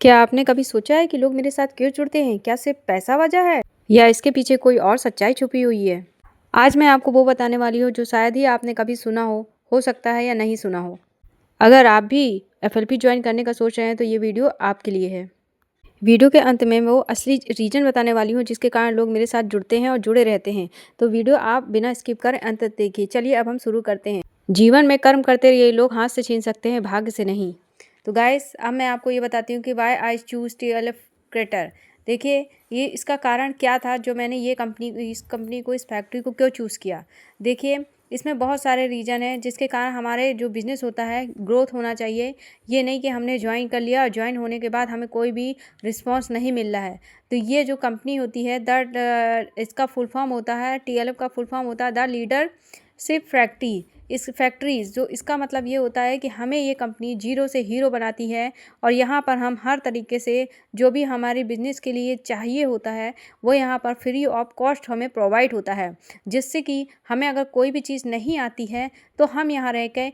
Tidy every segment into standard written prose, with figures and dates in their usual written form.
क्या आपने कभी सोचा है कि लोग मेरे साथ क्यों जुड़ते हैं? क्या सिर्फ पैसा वजह है या इसके पीछे कोई और सच्चाई छुपी हुई है? आज मैं आपको वो बताने वाली हूँ जो शायद ही आपने कभी सुना हो सकता है या नहीं सुना हो। अगर आप भी एफएलपी ज्वाइन करने का सोच रहे हैं तो ये वीडियो आपके लिए है। वीडियो के अंत में वो असली रीज़न बताने वाली हूँ जिसके कारण लोग मेरे साथ जुड़ते हैं और जुड़े रहते हैं। तो वीडियो आप बिना स्किप करें अंत तक देखिए। चलिए अब हम शुरू करते हैं। जीवन में कर्म करते रहिए, लोग हाथ से छीन सकते हैं, भाग्य से नहीं। तो गाइस अब मैं आपको ये बताती हूँ कि why I choose TLF creator. देखिए ये इसका कारण क्या था जो मैंने इस कंपनी को, इस फैक्ट्री को क्यों चूज़ किया। देखिए इसमें बहुत सारे रीज़न हैं जिसके कारण हमारे जो बिज़नेस होता है ग्रोथ होना चाहिए। ये नहीं कि हमने ज्वाइन कर लिया और ज्वाइन होने के बाद हमें कोई भी रिस्पॉन्स नहीं मिल रहा है। तो ये जो कंपनी होती है इसका फुल फॉर्म होता है, टीएलएफ का फुल फॉर्म होता है द लीडरशिप फैक्ट्री। इस फैक्ट्रीज़ जो इसका मतलब ये होता है कि हमें ये कंपनी ज़ीरो से हीरो बनाती है और यहाँ पर हम हर तरीके से जो भी हमारे बिज़नेस के लिए चाहिए होता है वो यहाँ पर फ्री ऑफ कॉस्ट हमें प्रोवाइड होता है। जिससे कि हमें अगर कोई भी चीज़ नहीं आती है तो हम यहाँ रह के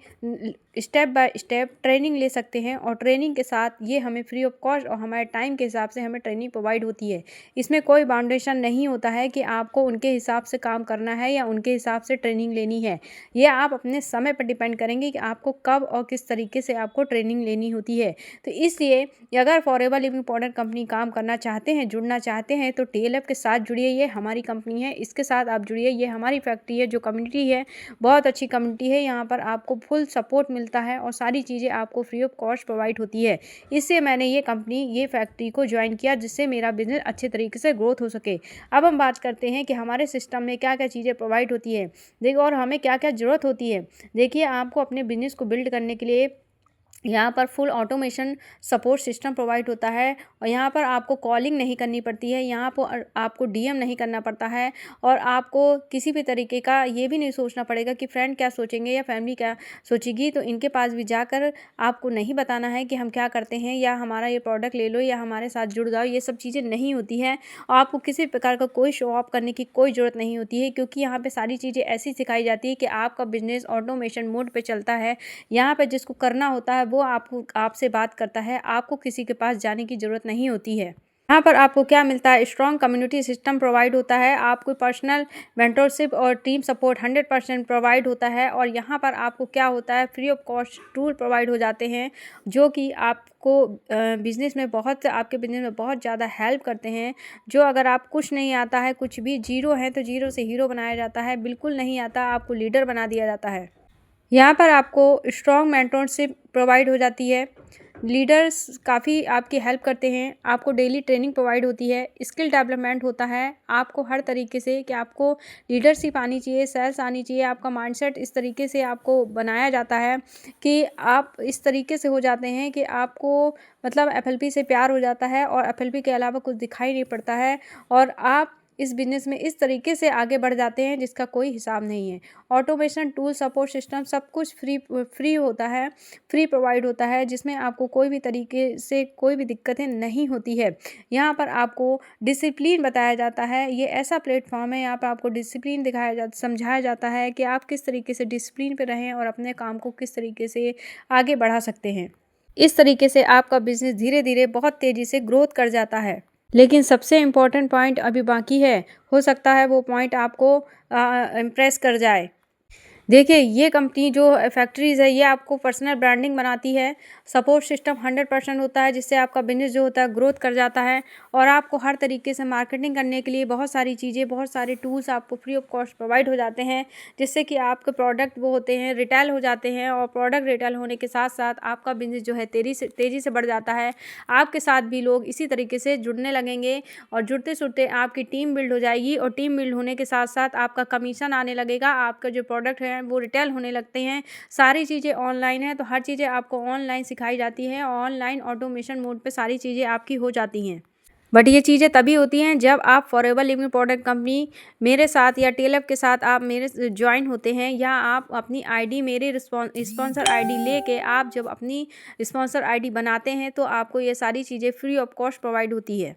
स्टेप बाय स्टेप ट्रेनिंग ले सकते हैं और ट्रेनिंग के साथ ये हमें फ्री ऑफ कॉस्ट और हमारे टाइम के हिसाब से हमें ट्रेनिंग प्रोवाइड होती है। इसमें कोई बाउंडेशन नहीं होता है कि आपको उनके हिसाब से काम करना है या उनके हिसाब से ट्रेनिंग लेनी है। ये आप अपने समय पर डिपेंड करेंगे कि आपको कब और किस तरीके से आपको ट्रेनिंग लेनी होती है। तो इसलिए अगर फॉरएवर लिविंग पाउडर कंपनी काम करना चाहते हैं, जुड़ना चाहते हैं तो टीएलएफ के साथ जुड़िए। ये हमारी कंपनी है, इसके साथ आप जुड़िए। ये हमारी फैक्ट्री है, जो कम्युनिटी है बहुत अच्छी कम्युनिटी है। यहाँ पर आपको फुल सपोर्ट मिलता है और सारी चीज़ें आपको फ्री ऑफ कॉस्ट प्रोवाइड होती है। इससे मैंने ये फैक्ट्री को ज्वाइन किया जिससे मेरा बिजनेस अच्छे तरीके से ग्रोथ हो सके। अब हम बात करते हैं कि हमारे सिस्टम में क्या क्या चीज़ें प्रोवाइड होती है, देखिए, और हमें क्या क्या ज़रूरत होती है। देखिए आपको अपने बिजनेस को बिल्ड करने के लिए यहाँ पर full automation support system provide होता है और यहाँ पर आपको कॉलिंग नहीं करनी पड़ती है। यहाँ पर आपको डीएम नहीं करना पड़ता है और आपको किसी भी तरीके का ये भी नहीं सोचना पड़ेगा कि फ्रेंड क्या सोचेंगे या फैमिली क्या सोचेगी। तो इनके पास भी जाकर आपको नहीं बताना है कि हम क्या करते हैं या हमारा ये प्रोडक्ट ले लो या हमारे साथ जुड़ जाओ। ये सब चीज़ें नहीं होती हैं और आपको किसी प्रकार का कोई शो ऑफ करने की कोई ज़रूरत नहीं होती है, क्योंकि यहाँ पर सारी चीज़ें ऐसी सिखाई जाती है कि आपका बिजनेस ऑटोमेशन मोड पर चलता है। यहाँ पर जिसको करना होता है वो आपसे बात करता है, आपको किसी के पास जाने की ज़रूरत नहीं होती है। यहाँ पर आपको क्या मिलता है, स्ट्रॉन्ग कम्युनिटी सिस्टम प्रोवाइड होता है, आपको पर्सनल मेंटरशिप और टीम सपोर्ट 100% प्रोवाइड होता है और यहाँ पर आपको क्या होता है, free of cost tool provide हो जाते हैं जो कि आपको आपके बिज़नेस में बहुत ज़्यादा हेल्प करते हैं। जो अगर आप कुछ नहीं आता है, कुछ भी जीरो है तो जीरो से हीरो बनाया जाता है, बिल्कुल नहीं आता आपको लीडर बना दिया जाता है। यहाँ पर आपको स्ट्रॉन्ग मेंटरशिप प्रोवाइड हो जाती है, लीडर्स काफ़ी आपकी हेल्प करते हैं, आपको डेली ट्रेनिंग प्रोवाइड होती है, स्किल डेवलपमेंट होता है आपको हर तरीके से कि आपको लीडरशिप आनी चाहिए, सेल्स आनी चाहिए। आपका माइंडसेट इस तरीके से आपको बनाया जाता है कि आप इस तरीके से हो जाते हैं कि आपको मतलब एफएलपी से प्यार हो जाता है और एफएलपी के अलावा कुछ दिखाई नहीं पड़ता है और आप इस बिज़नेस में इस तरीके से आगे बढ़ जाते हैं जिसका कोई हिसाब नहीं है। ऑटोमेशन टूल सपोर्ट सिस्टम सब कुछ फ्री होता है, फ्री प्रोवाइड होता है, जिसमें आपको कोई भी तरीके से कोई भी दिक्कतें नहीं होती है। यहाँ पर आपको डिसिप्लिन बताया जाता है, ये ऐसा प्लेटफॉर्म है यहाँ पर आपको डिसिप्लिन समझाया जाता है कि आप किस तरीके से डिसिप्लिन पे रहें और अपने काम को किस तरीके से आगे बढ़ा सकते हैं। इस तरीके से आपका बिज़नेस धीरे धीरे बहुत तेज़ी से ग्रोथ कर जाता है। लेकिन सबसे इम्पॉर्टेंट पॉइंट अभी बाकी है, हो सकता है वो पॉइंट आपको इम्प्रेस कर जाए। देखिए ये कंपनी जो फैक्ट्रीज़ है ये आपको पर्सनल ब्रांडिंग बनाती है, सपोर्ट सिस्टम 100% होता है जिससे आपका बिजनेस जो होता है ग्रोथ कर जाता है और आपको हर तरीके से मार्केटिंग करने के लिए बहुत सारी चीज़ें, बहुत सारे टूल्स आपको फ्री ऑफ कॉस्ट प्रोवाइड हो जाते हैं, जिससे कि आपके प्रोडक्ट वो होते हैं रिटेल हो जाते हैं और प्रोडक्ट रिटेल होने के साथ साथ आपका बिजनेस जो है तेज़ी से बढ़ जाता है। आपके साथ भी लोग इसी तरीके से जुड़ने लगेंगे और जुड़ते जुड़ते आपकी टीम बिल्ड हो जाएगी और टीम बिल्ड होने के साथ साथ आपका कमीशन आने लगेगा, आपका जो प्रोडक्ट है वो रिटेल होने लगते हैं। सारी चीज़ें ऑनलाइन है तो हर चीज़ें आपको ऑनलाइन सिखाई जाती है, ऑनलाइन ऑटोमेशन मोड पे सारी चीज़ें आपकी हो जाती हैं। बट ये चीज़ें तभी होती हैं जब आप फॉरएवर लिविंग प्रोडक्ट कंपनी मेरे साथ या टीएलएफ के साथ आप मेरे ज्वाइन होते हैं या आप अपनी आईडी मेरे स्पॉन्सर आईडी लेके आप जब अपनी स्पॉन्सर आईडी बनाते हैं तो आपको ये सारी चीज़ें फ्री ऑफ कॉस्ट प्रोवाइड होती है।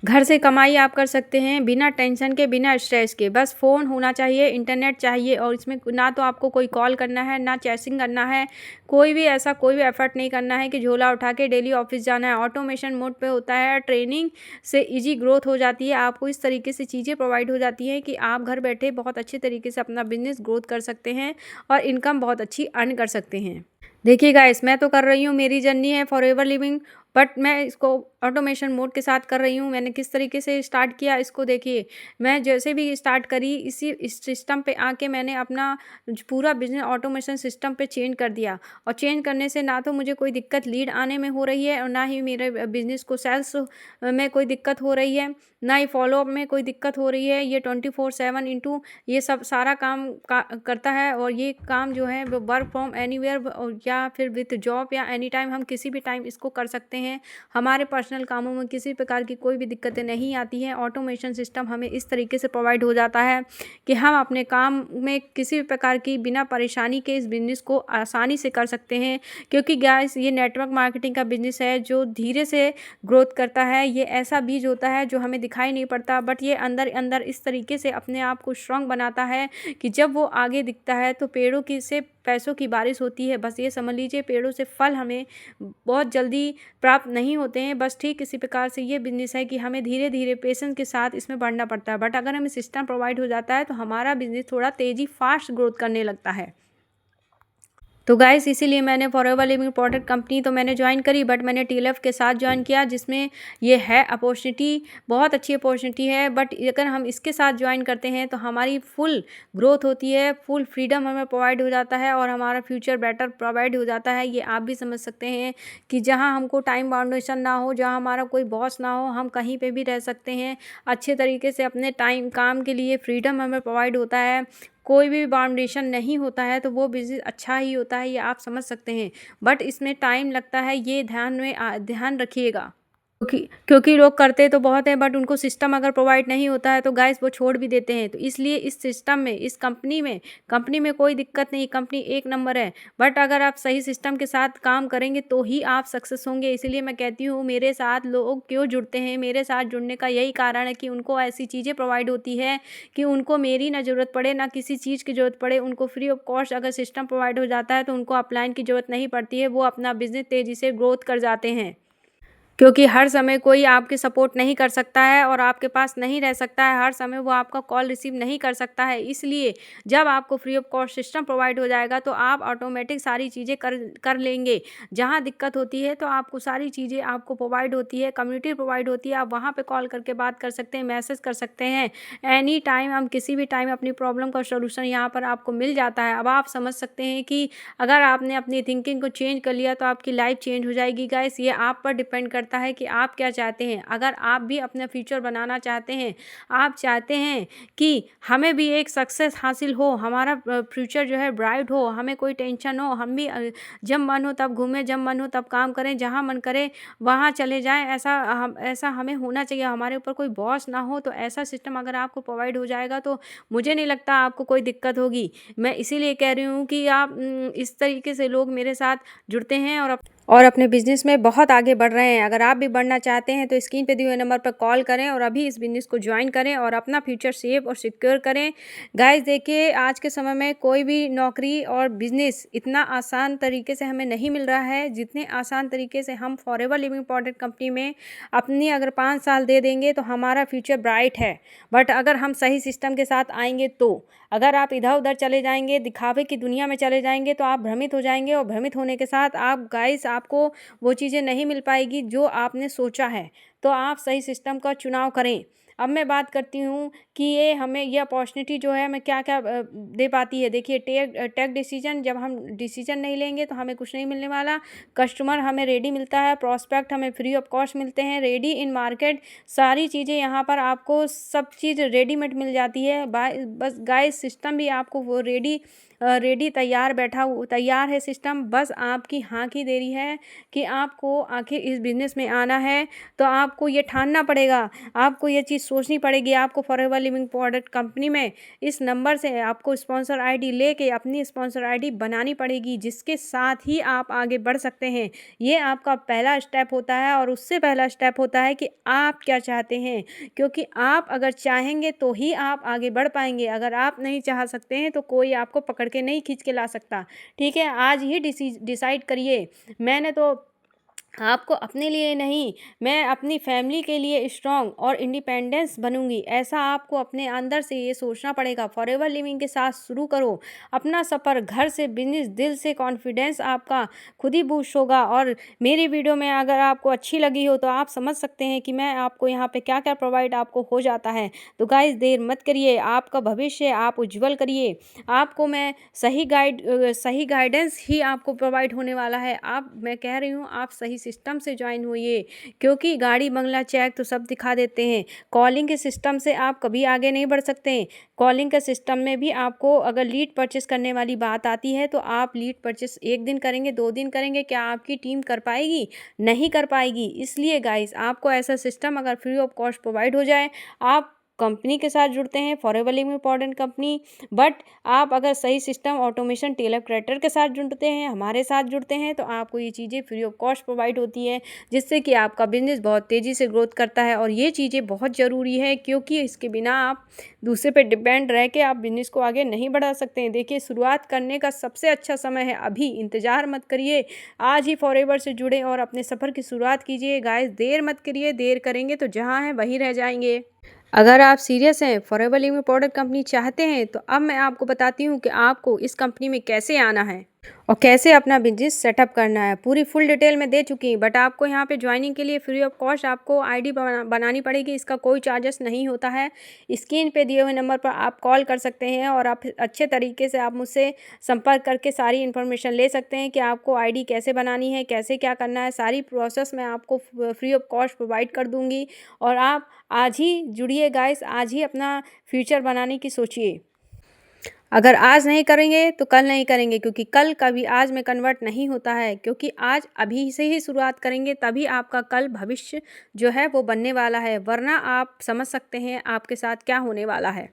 घर से कमाई आप कर सकते हैं बिना टेंशन के, बिना स्ट्रेस के। बस फ़ोन होना चाहिए, इंटरनेट चाहिए और इसमें ना तो आपको कोई कॉल करना है, ना चैटिंग करना है, कोई भी एफ़र्ट नहीं करना है कि झोला उठा के डेली ऑफ़िस जाना है। ऑटोमेशन मोड पे होता है, ट्रेनिंग से ईज़ी ग्रोथ हो जाती है। आपको इस तरीके से चीज़ें प्रोवाइड हो जाती हैं कि आप घर बैठे बहुत अच्छे तरीके से अपना बिज़नेस ग्रोथ कर सकते हैं और इनकम बहुत अच्छी अर्न कर सकते हैं। देखिए गाइस, मैं तो कर रही हूँ, मेरी जर्नी है फॉरएवर लिविंग, बट मैं इसको ऑटोमेशन मोड के साथ कर रही हूँ। मैंने किस तरीके से स्टार्ट किया इसको देखिए। मैं जैसे भी स्टार्ट करी इस सिस्टम पे आके मैंने अपना पूरा बिज़नेस ऑटोमेशन सिस्टम पे चेंज कर दिया और चेंज करने से ना तो मुझे कोई दिक्कत लीड आने में हो रही है और ना ही मेरे बिज़नेस को सेल्स में कोई दिक्कत हो रही है, ना ही फॉलोअप में कोई दिक्कत हो रही है। ये 24/7 इंटू ये सब सारा काम करता है और ये काम जो है वो वर्क फ्रॉम एनीवेयर या फिर विथ जॉब या एनी टाइम हम किसी भी टाइम इसको कर सकते हैं। हमारे पर्सनल कामों में किसी प्रकार की कोई भी दिक्कतें नहीं आती हैं। ऑटोमेशन सिस्टम हमें इस तरीके से प्रोवाइड हो जाता है कि हम अपने काम में किसी भी प्रकार की बिना परेशानी के इस बिज़नेस को आसानी से कर सकते हैं, क्योंकि गाइस ये नेटवर्क मार्केटिंग का बिज़नेस है जो धीरे से ग्रोथ करता है। ये ऐसा बीज होता है जो हमें दिखाई नहीं पड़ता, बट ये अंदर अंदर इस तरीके से अपने आप को स्ट्रांग बनाता है कि जब वो आगे दिखता है तो पेड़ों की से पैसों की बारिश होती है। बस ये समझ लीजिए, पेड़ों से फल हमें बहुत जल्दी प्राप्त नहीं होते हैं। बस ठीक इसी प्रकार से ये बिज़नेस है कि हमें धीरे धीरे पेशेंस के साथ इसमें बढ़ना पड़ता है, बट अगर हमें सिस्टम प्रोवाइड हो जाता है तो हमारा बिज़नेस थोड़ा तेज़ी फास्ट ग्रोथ करने लगता है। तो गाइस इसीलिए मैंने फॉरएवर लिविंग प्रोडक्ट कंपनी तो मैंने ज्वाइन करी, बट मैंने टीएलएफ के साथ ज्वाइन किया जिसमें ये है अपॉर्चुनिटी, बहुत अच्छी अपॉर्चुनिटी है। बट अगर हम इसके साथ ज्वाइन करते हैं तो हमारी फुल ग्रोथ होती है, फुल फ्रीडम हमें प्रोवाइड हो जाता है और हमारा फ्यूचर बेटर प्रोवाइड हो जाता है। ये आप भी समझ सकते हैं कि जहाँ हमको टाइम बाउंडेशन ना हो, जहाँ हमारा कोई बॉस ना हो, हम कहीं पर भी रह सकते हैं अच्छे तरीके से। अपने टाइम काम के लिए फ्रीडम हमें प्रोवाइड होता है, कोई भी बाउंडेशन नहीं होता है, तो वो बिज़नेस अच्छा ही होता है, ये आप समझ सकते हैं। बट इसमें टाइम लगता है, ये ध्यान रखिएगा। क्योंकि लोग करते तो बहुत हैं, बट उनको सिस्टम अगर प्रोवाइड नहीं होता है तो गाइस वो छोड़ भी देते हैं। तो इसलिए इस सिस्टम में, इस कंपनी में कोई दिक्कत नहीं, कंपनी एक नंबर है। बट अगर आप सही सिस्टम के साथ काम करेंगे तो ही आप सक्सेस होंगे। इसीलिए मैं कहती हूँ, मेरे साथ लोग क्यों जुड़ते हैं, मेरे साथ जुड़ने का यही कारण है कि उनको ऐसी चीज़ें प्रोवाइड होती है कि उनको मेरी ना ज़रूरत पड़े, ना किसी चीज़ की ज़रूरत पड़े। उनको फ्री ऑफ कॉस्ट अगर सिस्टम प्रोवाइड हो जाता है तो उनको अपलाइन की ज़रूरत नहीं पड़ती है, वो अपना बिज़नेस तेज़ी से ग्रोथ कर जाते हैं। क्योंकि हर समय कोई आपकी सपोर्ट नहीं कर सकता है और आपके पास नहीं रह सकता है, हर समय वो आपका कॉल रिसीव नहीं कर सकता है। इसलिए जब आपको free of cost system provide हो जाएगा तो आप ऑटोमेटिक सारी चीज़ें कर लेंगे। जहाँ दिक्कत होती है तो आपको सारी चीज़ें आपको प्रोवाइड होती है, कम्युनिटी प्रोवाइड होती है, आप वहाँ पे कॉल करके बात कर सकते हैं, मैसेज कर सकते हैं। एनी टाइम, हम किसी भी टाइम अपनी प्रॉब्लम का सॉल्यूशन यहाँ पर आपको मिल जाता है। अब आप समझ सकते हैं कि अगर आपने अपनी थिंकिंग को चेंज कर लिया तो आपकी लाइफ चेंज हो जाएगी। गाइस ये आप पर डिपेंड करता है कि आप क्या चाहते हैं। अगर आप भी अपना फ्यूचर बनाना चाहते हैं, आप चाहते हैं कि हमें भी एक सक्सेस हासिल हो, हमारा फ्यूचर जो है ब्राइट हो, हमें कोई टेंशन हो, हम भी जब मन हो तब घूमें, जब मन हो तब काम करें, जहाँ मन करे वहाँ चले जाएं, ऐसा हमें होना चाहिए। हमारे ऊपर कोई बॉस ना हो, तो ऐसा सिस्टम अगर आपको प्रोवाइड हो जाएगा तो मुझे नहीं लगता आपको कोई दिक्कत होगी। मैं इसीलिए कह रही हूँ कि आप इस तरीके से लोग मेरे साथ जुड़ते हैं और अपने बिज़नेस में बहुत आगे बढ़ रहे हैं। अगर आप भी बढ़ना चाहते हैं तो स्क्रीन पे दिए हुए नंबर पर कॉल करें और अभी इस बिज़नेस को ज्वाइन करें और अपना फ्यूचर सेफ और सिक्योर करें। गाइस देखिए, आज के समय में कोई भी नौकरी और बिज़नेस इतना आसान तरीके से हमें नहीं मिल रहा है, जितने आसान तरीके से हम फॉरएवर लिविंग प्रोडक्ट कंपनी में अपनी अगर 5 साल दे देंगे तो हमारा फ्यूचर ब्राइट है। बट अगर हम सही सिस्टम के साथ आएंगे तो, अगर आप इधर उधर चले जाएंगे, दिखावे की दुनिया में चले जाएंगे तो आप भ्रमित हो जाएंगे और भ्रमित होने के साथ आपको वो चीज़ें नहीं मिल पाएगी जो आपने सोचा है। तो आप सही सिस्टम का चुनाव करें। अब मैं बात करती हूँ कि ये अपॉर्चुनिटी जो है हमें क्या-क्या दे पाती है। देखिए, टेक डिसीजन, जब हम डिसीजन नहीं लेंगे तो हमें कुछ नहीं मिलने वाला। कस्टमर हमें रेडी मिलता है, प्रॉस्पेक्ट हमें फ्री ऑफ कॉस्ट मिलते हैं, रेडी इन मार्केट सारी चीज़ें यहाँ पर आपको सब चीज़ रेडीमेड मिल जाती है। बस गाइस सिस्टम भी आपको वो रेडी तैयार है सिस्टम। बस आपकी हाँ की देरी है कि आपको आखिर इस बिज़नेस में आना है तो आपको ये ठानना पड़ेगा, आपको ये चीज़ सोचनी पड़ेगी। आपको फॉरएवर लिविंग प्रोडक्ट कंपनी में इस नंबर से आपको स्पॉन्सर आईडी लेके अपनी स्पॉन्सर आईडी बनानी पड़ेगी, जिसके साथ ही आप आगे बढ़ सकते हैं। ये आपका पहला स्टेप होता है और उससे पहला स्टेप होता है कि आप क्या चाहते हैं, क्योंकि आप अगर चाहेंगे तो ही आप आगे बढ़ पाएंगे। अगर आप नहीं चाह सकते हैं तो कोई आपको पकड़ के नहीं खींच के ला सकता। ठीक है, आज ही डिसाइड करिए। मैंने तो आपको अपने लिए नहीं, मैं अपनी फैमिली के लिए स्ट्रॉन्ग और इंडिपेंडेंस बनूंगी, ऐसा आपको अपने अंदर से ये सोचना पड़ेगा। फॉरएवर लिविंग के साथ शुरू करो अपना सफ़र, घर से बिजनेस, दिल से कॉन्फिडेंस आपका खुद ही बूस्ट होगा। और मेरी वीडियो में अगर आपको अच्छी लगी हो तो आप समझ सकते हैं कि मैं आपको यहाँ पे क्या क्या प्रोवाइड आपको हो जाता है। तो गाइस देर मत करिए, आपका भविष्य आप उज्जवल करिए। आपको मैं सही गाइडेंस ही आपको प्रोवाइड होने वाला है। मैं कह रही हूँ आप सही सिस्टम से ज्वाइन होइए, क्योंकि गाड़ी बंगला चेक तो सब दिखा देते हैं, कॉलिंग के सिस्टम से आप कभी आगे नहीं बढ़ सकते। कॉलिंग के सिस्टम में भी आपको अगर लीड परचेस करने वाली बात आती है तो आप लीड परचेस 1 दिन करेंगे, 2 दिन करेंगे, क्या आपकी टीम कर पाएगी? नहीं कर पाएगी। इसलिए गाइस आपको ऐसा सिस्टम अगर फ्री ऑफ कॉस्ट प्रोवाइड हो जाए, आप कंपनी के साथ जुड़ते हैं, forever living product company, but आप अगर सही सिस्टम ऑटोमेशन टेलीऑपरेटर के साथ जुड़ते हैं, हमारे साथ जुड़ते हैं, तो आपको ये चीज़ें फ्री ऑफ कॉस्ट प्रोवाइड होती है, जिससे कि आपका बिजनेस बहुत तेज़ी से ग्रोथ करता है। और ये चीज़ें बहुत ज़रूरी है, क्योंकि इसके बिना आप दूसरे पे डिपेंड रह के आप बिजनेस को आगे नहीं बढ़ा सकते हैं। देखिए, शुरुआत करने का सबसे अच्छा समय है अभी, इंतज़ार मत करिए, आज ही फॉरएवर से जुड़े और अपने सफ़र की शुरुआत कीजिए। गाइस देर मत करिए, देर करेंगे तो जहाँ हैं वहीं रह जाएंगे। अगर आप सीरियस हैं, फॉरएवर लिविंग प्रोडक्ट कंपनी चाहते हैं, तो अब मैं आपको बताती हूँ कि आपको इस कंपनी में कैसे आना है और कैसे अपना बिजनेस सेटअप करना है। पूरी फुल डिटेल में दे चुकी हूँ, बट आपको यहाँ पे ज्वाइनिंग के लिए फ्री ऑफ कॉस्ट आपको आईडी बनानी पड़ेगी। इसका कोई चार्जेस नहीं होता है। स्क्रीन पे दिए हुए नंबर पर आप कॉल कर सकते हैं और आप अच्छे तरीके से आप मुझसे संपर्क करके सारी इन्फॉर्मेशन ले सकते हैं कि आपको आईडी कैसे बनानी है, कैसे क्या करना है। सारी प्रोसेस मैं आपको फ्री ऑफ कॉस्ट प्रोवाइड कर दूँगी और आप आज ही जुड़िए गाइस, आज ही अपना फ्यूचर बनाने की सोचिए। अगर आज नहीं करेंगे तो कल नहीं करेंगे, क्योंकि कल कभी आज में कन्वर्ट नहीं होता है, क्योंकि आज अभी से ही शुरुआत करेंगे तभी आपका कल भविष्य जो है वो बनने वाला है, वरना आप समझ सकते हैं आपके साथ क्या होने वाला है।